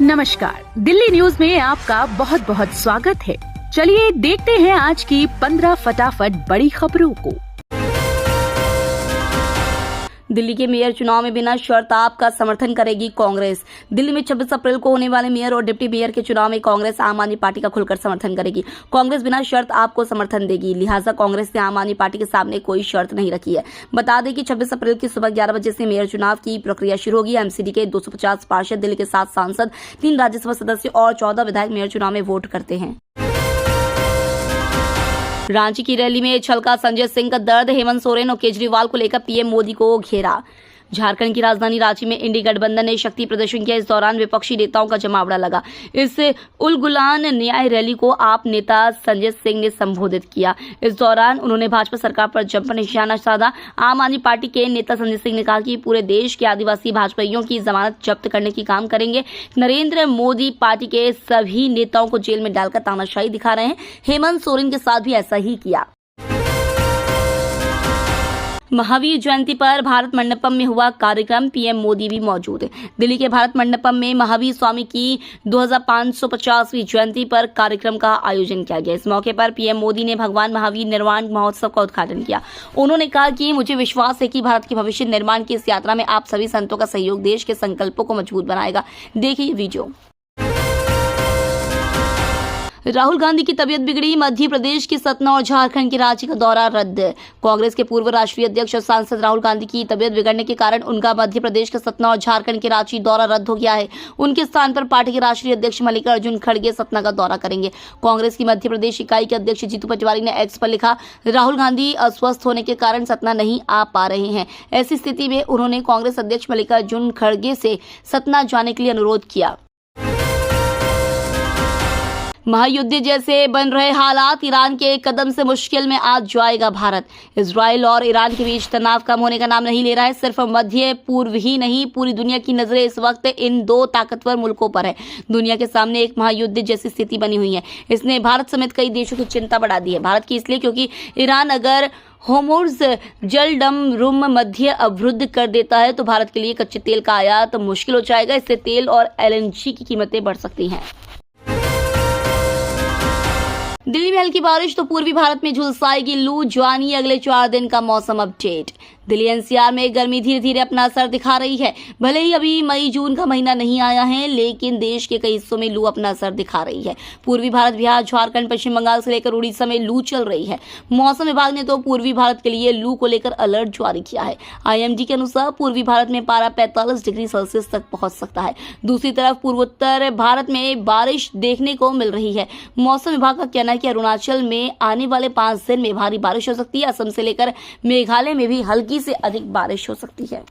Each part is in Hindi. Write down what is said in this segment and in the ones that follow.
नमस्कार, दिल्ली न्यूज में आपका बहुत बहुत स्वागत है। चलिए देखते हैं आज की 15 फटाफट बड़ी खबरों को। दिल्ली के मेयर चुनाव में बिना शर्त आपका समर्थन करेगी कांग्रेस। दिल्ली में 26 अप्रैल को होने वाले मेयर और डिप्टी मेयर के चुनाव में कांग्रेस आम आदमी पार्टी का खुलकर समर्थन करेगी। कांग्रेस बिना शर्त आपको समर्थन देगी, लिहाजा कांग्रेस ने आम आदमी पार्टी के सामने कोई शर्त नहीं रखी है। बता दें कि 26 अप्रैल की सुबह 11 बजे से मेयर चुनाव की प्रक्रिया शुरू होगी। एमसीडी के 250 पार्षद, दिल्ली के 7 सांसद, 3 राज्यसभा सदस्य और 14 विधायक मेयर चुनाव में वोट करते हैं। रांची की रैली में छलका संजय सिंह का दर्द, हेमंत सोरेन और केजरीवाल को लेकर पीएम मोदी को घेरा। झारखंड की राजधानी रांची में इंडी गठबंधन ने शक्ति प्रदर्शन किया। इस दौरान विपक्षी नेताओं का जमावड़ा लगा। इस उलगुलान न्याय रैली को आप नेता संजय सिंह ने संबोधित किया। इस दौरान उन्होंने भाजपा सरकार पर जमकर निशाना साधा। आम आदमी पार्टी के नेता संजय सिंह ने कहा कि पूरे देश के आदिवासी भाजपाइयों की जमानत जब्त करने की काम करेंगे। नरेंद्र मोदी पार्टी के सभी नेताओं को जेल में डालकर तानाशाही दिखा रहे हैं। हेमंत सोरेन के साथ भी ऐसा ही किया। महावीर जयंती पर भारत मंडपम में हुआ कार्यक्रम, पीएम मोदी भी मौजूद है। दिल्ली के भारत मंडपम में महावीर स्वामी की 2550वीं जयंती पर कार्यक्रम का आयोजन किया गया। इस मौके पर पीएम मोदी ने भगवान महावीर निर्वाण महोत्सव का उद्घाटन किया। उन्होंने कहा कि मुझे विश्वास है कि भारत के भविष्य निर्माण की इस यात्रा में आप सभी संतों का सहयोग देश के संकल्पों को मजबूत बनाएगा। देखिए वीडियो। राहुल गांधी की तबीयत बिगड़ी, मध्य प्रदेश की सतना और झारखंड की रांची का दौरा रद्द। कांग्रेस के पूर्व राष्ट्रीय अध्यक्ष और सांसद राहुल गांधी की तबीयत बिगड़ने के कारण उनका मध्य प्रदेश के सतना और झारखंड के रांची दौरा रद्द हो गया है। उनके स्थान पर पार्टी के राष्ट्रीय अध्यक्ष मल्लिकार्जुन खड़गे सतना का दौरा करेंगे। कांग्रेस की मध्य प्रदेश इकाई के अध्यक्ष जीतू पटवारी ने एक्स पर लिखा, राहुल गांधी अस्वस्थ होने के कारण सतना नहीं आ पा रहे हैं। ऐसी स्थिति में उन्होंने कांग्रेस अध्यक्ष मल्लिकार्जुन खड़गे से सतना जाने के लिए अनुरोध किया। महायुद्ध जैसे बन रहे हालात, ईरान के एक कदम से मुश्किल में आ जाएगा भारत। इजराइल और ईरान के बीच तनाव कम होने का नाम नहीं ले रहा है। सिर्फ मध्य पूर्व ही नहीं, पूरी दुनिया की नजरें इस वक्त इन दो ताकतवर मुल्कों पर है। दुनिया के सामने एक महायुद्ध जैसी स्थिति बनी हुई है। इसने भारत समेत कई देशों की चिंता बढ़ा दी है। भारत की इसलिए क्योंकि ईरान अगर होर्मुज़ जलडमरुम मध्य अवरुद्ध कर देता है तो भारत के लिए कच्चे तेल का आयात मुश्किल हो जाएगा। इससे तेल और एलएनजी की कीमतें बढ़ सकती हैं। दिल्ली में हल्की बारिश तो पूर्वी भारत में झुलसाएगी लू, जानिए अगले 4 दिन का मौसम अपडेट। दिल्ली एनसीआर में गर्मी धीरे धीरे अपना असर दिखा रही है। भले ही अभी मई जून का महीना नहीं आया है, लेकिन देश के कई हिस्सों में लू अपना असर दिखा रही है। पूर्वी भारत, बिहार, झारखंड, पश्चिम बंगाल से लेकर उड़ीसा में लू चल रही है। मौसम विभाग ने तो पूर्वी भारत के लिए लू को लेकर अलर्ट जारी किया है। आईएमडी के अनुसार पूर्वी भारत में पारा 45 डिग्री सेल्सियस तक पहुंच सकता है। दूसरी तरफ पूर्वोत्तर भारत में बारिश देखने को मिल रही है। मौसम विभाग का कहना है कि अरुणाचल में आने वाले 5 दिन में भारी बारिश हो सकती है। असम से लेकर मेघालय में भी हल्की से अधिक बारिश हो सकती है।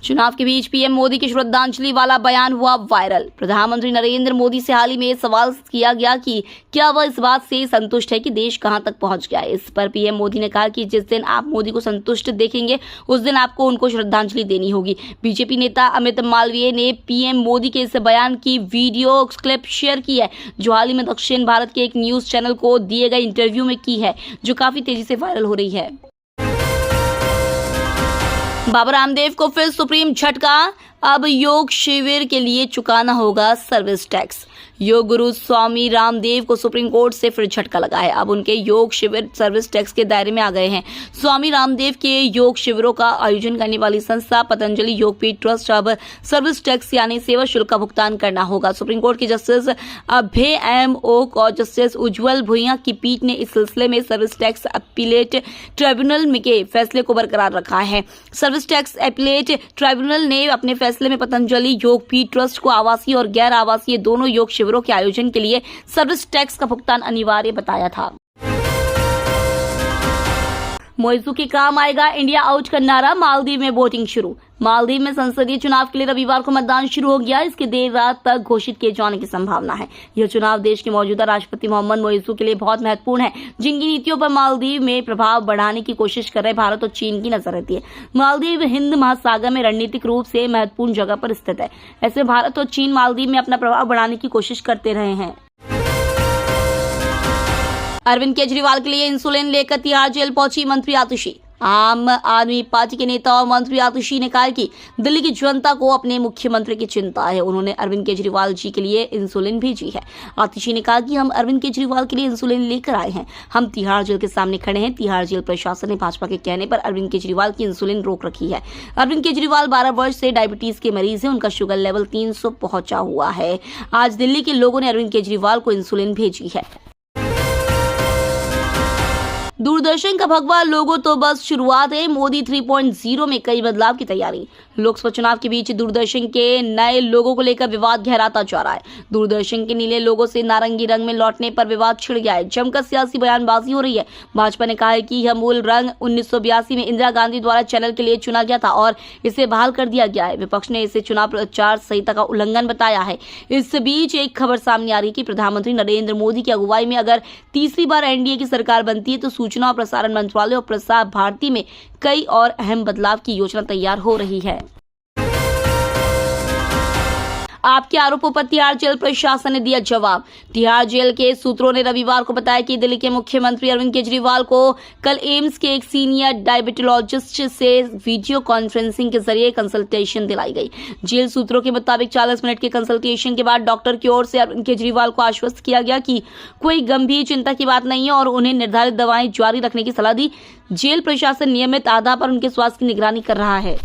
चुनाव के बीच पीएम मोदी की श्रद्धांजलि वाला बयान हुआ वायरल। प्रधानमंत्री नरेंद्र मोदी से हाल ही में सवाल किया गया कि क्या वह इस बात से संतुष्ट है कि देश कहां तक पहुंच गया है। इस पर पीएम मोदी ने कहा कि जिस दिन आप मोदी को संतुष्ट देखेंगे उस दिन आपको उनको श्रद्धांजलि देनी होगी। बीजेपी नेता अमित मालवीय ने पीएम मोदी के इस बयान की वीडियो क्लिप शेयर की है, जो हाल ही में दक्षिण भारत के एक न्यूज चैनल को दिए गए इंटरव्यू में की है, जो काफी तेजी से वायरल हो रही है। बाबा रामदेव को फिर सुप्रीम झटका, अब योग शिविर के लिए चुकाना होगा सर्विस टैक्स। योग गुरु स्वामी रामदेव को सुप्रीम कोर्ट से फिर झटका लगा है। अब उनके योग शिविर सर्विस टैक्स के दायरे में आ गए हैं। स्वामी रामदेव के योग शिविरों का आयोजन करने वाली संस्था पतंजलि योगपीठ ट्रस्ट अब सर्विस टैक्स यानी सेवा शुल्क का भुगतान करना होगा। सुप्रीम कोर्ट के जस्टिस अभय एम ओक और जस्टिस उज्जवल भुइयां की पीठ ने इस सिलसिले में सर्विस टैक्स अपीलेट ट्राइब्यूनल के फैसले को बरकरार रखा है। सर्विस टैक्स अपीलेट ट्राइब्यूनल ने अपने फैसले में पतंजलि योगपीठ ट्रस्ट को आवासीय और गैर आवासीय दोनों योग शिविरों के आयोजन के लिए सर्विस टैक्स का भुगतान अनिवार्य बताया था। मोइजू के काम आएगा इंडिया आउट का नारा, मालदीव में वोटिंग शुरू। मालदीव में संसदीय चुनाव के लिए रविवार को मतदान शुरू हो गया। इसके देर रात तक घोषित किए जाने की संभावना है। यह चुनाव देश के मौजूदा राष्ट्रपति मोहम्मद मोइजू के लिए बहुत महत्वपूर्ण है, जिनकी नीतियों पर मालदीव में प्रभाव बढ़ाने की कोशिश कर रहे भारत और चीन की नजर रहती है। मालदीव हिंद महासागर में रणनीतिक रूप से महत्वपूर्ण जगह पर स्थित है। ऐसे भारत और चीन मालदीव में अपना प्रभाव बढ़ाने की कोशिश करते रहे हैं। अरविंद केजरीवाल के लिए इंसुलिन लेकर तिहाड़ जेल पहुंची मंत्री आतिशी। आम आदमी पार्टी के नेता और मंत्री आतिशी ने कहा कि दिल्ली की जनता को अपने मुख्यमंत्री की चिंता है। उन्होंने अरविंद केजरीवाल जी के लिए इंसुलिन भेजी है। आतिशी ने कहा कि हम अरविंद केजरीवाल के लिए इंसुलिन लेकर आए हैं। हम तिहाड़ जेल के सामने खड़े हैं। तिहाड़ जेल प्रशासन ने भाजपा के कहने पर अरविंद केजरीवाल की इंसुलिन रोक रखी है। अरविंद केजरीवाल 12 वर्ष से डायबिटीज के मरीज हैं। उनका शुगर लेवल 300 पहुंचा हुआ है। आज दिल्ली के लोगों ने अरविंद केजरीवाल को इंसुलिन भेजी है। दूरदर्शन का भगवा लोगो तो बस शुरुआत है। मोदी 3.0 में कई बदलाव की तैयारी। लोकसभा चुनाव के बीच दूरदर्शन के नए लोगों को लेकर विवाद गहराता जा रहा है। दूरदर्शन के नीले लोगों से नारंगी रंग में लौटने पर विवाद छिड़ गया है। जमकर सियासी बयानबाजी हो रही है। भाजपा ने कहा है कि यह मूल रंग 1982 में इंदिरा गांधी द्वारा चैनल के लिए चुना गया था और इसे बहाल कर दिया गया है। विपक्ष ने इसे चुनाव प्रचार संहिता का उल्लंघन बताया है। इस बीच एक खबर सामने आ रही है कि प्रधानमंत्री नरेंद्र मोदी की अगुवाई में अगर तीसरी बार एनडीए की सरकार बनती है तो सूचना और प्रसारण मंत्रालय और प्रसार भारती में कई और अहम बदलाव की योजना तैयार हो रही है। आपके आरोपों पर तिहाड़ जेल प्रशासन ने दिया जवाब। तिहाड़ जेल के सूत्रों ने रविवार को बताया कि दिल्ली के मुख्यमंत्री अरविंद केजरीवाल को कल एम्स के एक सीनियर डायबिटोलॉजिस्ट से वीडियो कॉन्फ्रेंसिंग के जरिए कंसल्टेशन दिलाई गई। जेल सूत्रों के मुताबिक 40 मिनट के कंसल्टेशन के बाद डॉक्टर की ओर से अरविंद केजरीवाल को आश्वस्त किया गया कि कोई गंभीर चिंता की बात नहीं है और उन्हें निर्धारित दवाएं जारी रखने की सलाह दी। जेल प्रशासन नियमित आधार पर उनके स्वास्थ्य की निगरानी कर रहा है।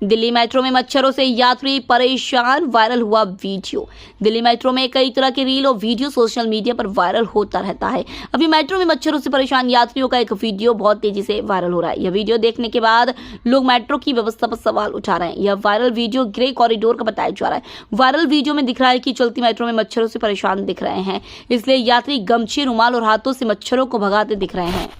दिल्ली मेट्रो में मच्छरों से यात्री परेशान, वायरल हुआ वीडियो। दिल्ली मेट्रो में कई तरह के रील और वीडियो सोशल मीडिया पर वायरल होता रहता है। अभी मेट्रो में मच्छरों से परेशान यात्रियों का एक वीडियो बहुत तेजी से वायरल हो रहा है। यह वीडियो देखने के बाद लोग मेट्रो की व्यवस्था पर सवाल उठा रहे हैं। यह वायरल वीडियो ग्रे कॉरिडोर का बताया जा रहा है। वायरल वीडियो में दिख रहा है कि चलती मेट्रो में मच्छरों से परेशान दिख रहे हैं, इसलिए यात्री गमछे, रुमाल और हाथों से मच्छरों को भगाते दिख रहे हैं।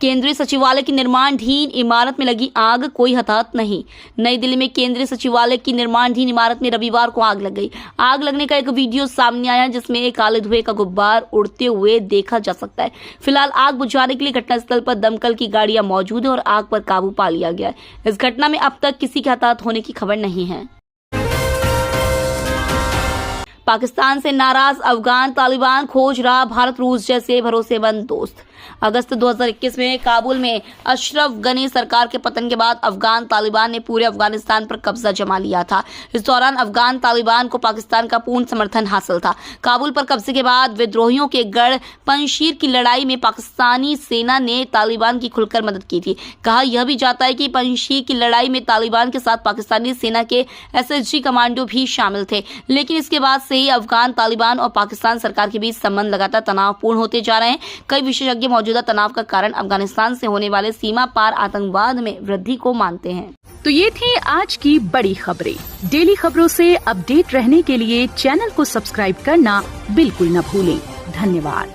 केंद्रीय सचिवालय की निर्माणाधीन इमारत में लगी आग, कोई हताहत नहीं। नई दिल्ली में केंद्रीय सचिवालय की निर्माणाधीन इमारत में रविवार को आग लग गई। आग लगने का एक वीडियो सामने आया जिसमें काले धुएं का गुब्बार उड़ते हुए देखा जा सकता है। फिलहाल आग बुझाने के लिए घटनास्थल पर दमकल की गाड़ियां मौजूद है और आग पर काबू पा लिया गया है। इस घटना में अब तक किसी के हताहत होने की खबर नहीं है। पाकिस्तान से नाराज अफगान तालिबान खोज रहा भारत रूस जैसे भरोसेमंद दोस्त। अगस्त 2021 में काबुल में अशरफ गनी सरकार के पतन के बाद अफगान तालिबान ने पूरे अफगानिस्तान पर कब्जा जमा लिया था। इस दौरान अफगान तालिबान को पाकिस्तान का पूर्ण समर्थन हासिल था। काबुल पर कब्जे के बाद विद्रोहियों के गढ़ पंजशीर की लड़ाई में पाकिस्तानी सेना ने तालिबान की खुलकर मदद की थी। कहा यह भी जाता है कि पंजशीर की लड़ाई में तालिबान के साथ पाकिस्तानी सेना के एसएसजी कमांडो भी शामिल थे। लेकिन इसके बाद से ही अफगान तालिबान और पाकिस्तान सरकार के बीच संबंध लगातार तनावपूर्ण होते जा रहे हैं। कई विशेषज्ञ मौजूदा तनाव का कारण अफगानिस्तान से होने वाले सीमा पार आतंकवाद में वृद्धि को मानते हैं। तो ये थी आज की बड़ी खबरें। डेली खबरों से अपडेट रहने के लिए चैनल को सब्सक्राइब करना बिल्कुल न भूलें। धन्यवाद।